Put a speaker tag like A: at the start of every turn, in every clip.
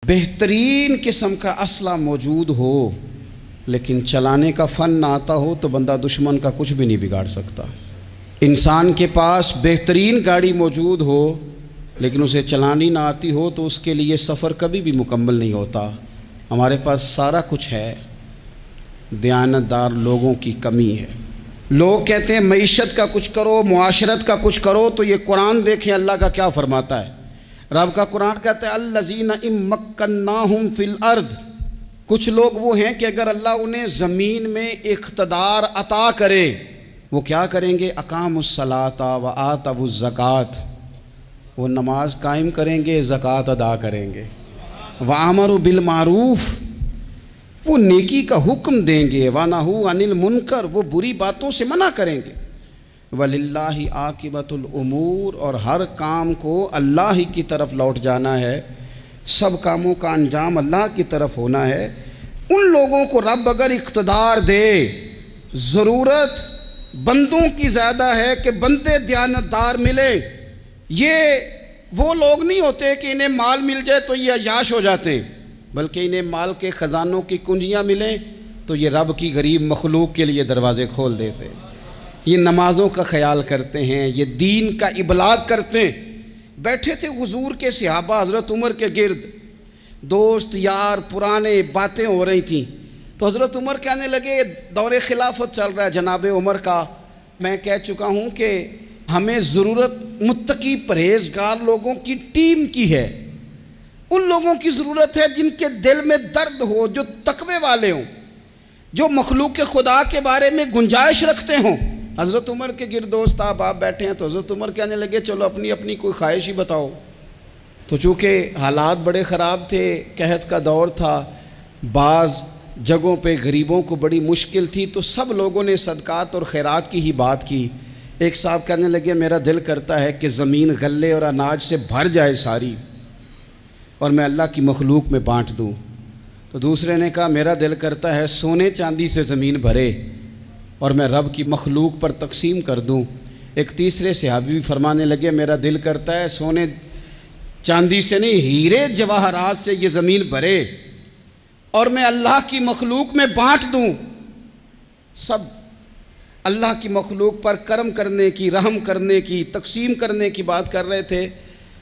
A: بہترین قسم کا اسلحہ موجود ہو لیکن چلانے کا فن نہ آتا ہو تو بندہ دشمن کا کچھ بھی نہیں بگاڑ سکتا۔ انسان کے پاس بہترین گاڑی موجود ہو لیکن اسے چلانی نہ آتی ہو تو اس کے لیے سفر کبھی بھی مکمل نہیں ہوتا۔ ہمارے پاس سارا کچھ ہے، دیانتدار لوگوں کی کمی ہے۔ لوگ کہتے ہیں معیشت کا کچھ کرو، معاشرت کا کچھ کرو، تو یہ قرآن دیکھیں اللہ کا کیا فرماتا ہے۔ رب کا قرآن کہتا ہے الذین ان مکناہم فی الارض، کچھ لوگ وہ ہیں کہ اگر اللہ انہیں زمین میں اقتدار عطا کرے وہ کیا کریں گے؟ اقاموا الصلاۃ وآتوا الزکوٰۃ، وہ نماز قائم کریں گے، زکوٰۃ ادا کریں گے۔ وآمروا بالمعروف، وہ نیکی کا حکم دیں گے۔ ونہوا عن المنکر، وہ بری باتوں سے منع کریں گے۔ وَلِلَّهِ عَاقِبَةُ الْأُمُورِ، اور ہر کام کو اللہ ہی کی طرف لوٹ جانا ہے، سب کاموں کا انجام اللہ کی طرف ہونا ہے۔ ان لوگوں کو رب اگر اقتدار دے، ضرورت بندوں کی زیادہ ہے کہ بندے دیانتدار ملے۔ یہ وہ لوگ نہیں ہوتے کہ انہیں مال مل جائے تو یہ عیاش ہو جاتے ہیں، بلکہ انہیں مال کے خزانوں کی کنجیاں ملیں تو یہ رب کی غریب مخلوق کے لیے دروازے کھول دیتے ہیں۔ یہ نمازوں کا خیال کرتے ہیں، یہ دین کا ابلاغ کرتے ہیں۔ بیٹھے تھے حضور کے صحابہ حضرت عمر کے گرد، دوست یار پرانے باتیں ہو رہی تھیں، تو حضرت عمر کہنے لگے دور خلافت چل رہا ہے جناب عمر کا، میں کہہ چکا ہوں کہ ہمیں ضرورت متقی پرہیزگار لوگوں کی ٹیم کی ہے، ان لوگوں کی ضرورت ہے جن کے دل میں درد ہو، جو تقوی والے ہوں، جو مخلوق خدا کے بارے میں گنجائش رکھتے ہوں۔ حضرت عمر کے گرد دوست آپ بیٹھے ہیں، تو حضرت عمر کہنے لگے چلو اپنی اپنی کوئی خواہش ہی بتاؤ۔ تو چونکہ حالات بڑے خراب تھے، قحط کا دور تھا، بعض جگہوں پہ غریبوں کو بڑی مشکل تھی، تو سب لوگوں نے صدقات اور خیرات کی ہی بات کی۔ ایک صاحب کہنے لگے میرا دل کرتا ہے کہ زمین غلے اور اناج سے بھر جائے ساری اور میں اللہ کی مخلوق میں بانٹ دوں۔ تو دوسرے نے کہا میرا دل کرتا ہے سونے چاندی سے زمین بھرے اور میں رب کی مخلوق پر تقسیم کر دوں۔ ایک تیسرے صحابی بھی فرمانے لگے میرا دل کرتا ہے سونے چاندی سے نہیں، ہیرے جواہرات سے یہ زمین بھرے اور میں اللہ کی مخلوق میں بانٹ دوں۔ سب اللہ کی مخلوق پر کرم کرنے کی، رحم کرنے کی، تقسیم کرنے کی بات کر رہے تھے۔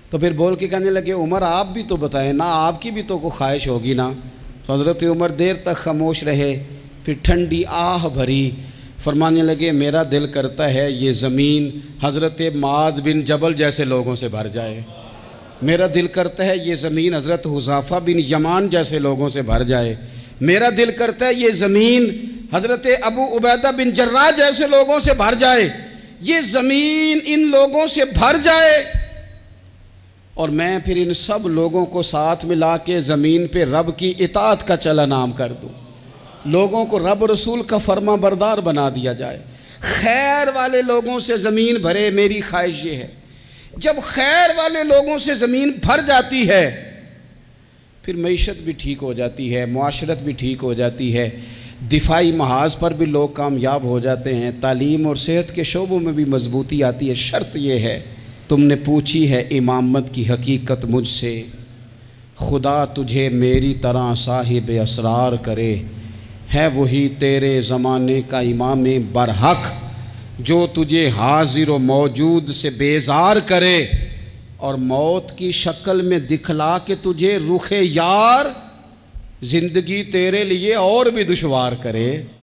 A: تو پھر بول کے کہنے لگے عمر آپ بھی تو بتائیں نا، آپ کی بھی تو کوئی خواہش ہوگی نا۔ تو حضرت عمر دیر تک خاموش رہے، پھر ٹھنڈی آہ بھری، فرمانے لگے میرا دل کرتا ہے یہ زمین حضرت معاذ بن جبل جیسے لوگوں سے بھر جائے، میرا دل کرتا ہے یہ زمین حضرت حذیفہ بن یمان جیسے لوگوں سے بھر جائے، میرا دل کرتا ہے یہ زمین حضرت ابو عبیدہ بن جراح جیسے لوگوں سے بھر جائے، یہ زمین ان لوگوں سے بھر جائے اور میں پھر ان سب لوگوں کو ساتھ ملا کے زمین پہ رب کی اطاعت کا چلن عام کر دوں، لوگوں کو رب رسول کا فرما بردار بنا دیا جائے، خیر والے لوگوں سے زمین بھرے۔ میری خواہش یہ ہے جب خیر والے لوگوں سے زمین بھر جاتی ہے پھر معیشت بھی ٹھیک ہو جاتی ہے، معاشرت بھی ٹھیک ہو جاتی ہے، دفاعی محاذ پر بھی لوگ کامیاب ہو جاتے ہیں، تعلیم اور صحت کے شعبوں میں بھی مضبوطی آتی ہے۔ شرط یہ ہے تم نے پوچھی ہے امامت کی حقیقت مجھ سے، خدا تجھے میری طرح صاحب اسرار کرے، ہے وہی تیرے زمانے کا امام برحق جو تجھے حاضر و موجود سے بیزار کرے اور موت کی شکل میں دکھلا کے تجھے رخ یار زندگی تیرے لیے اور بھی دشوار کرے۔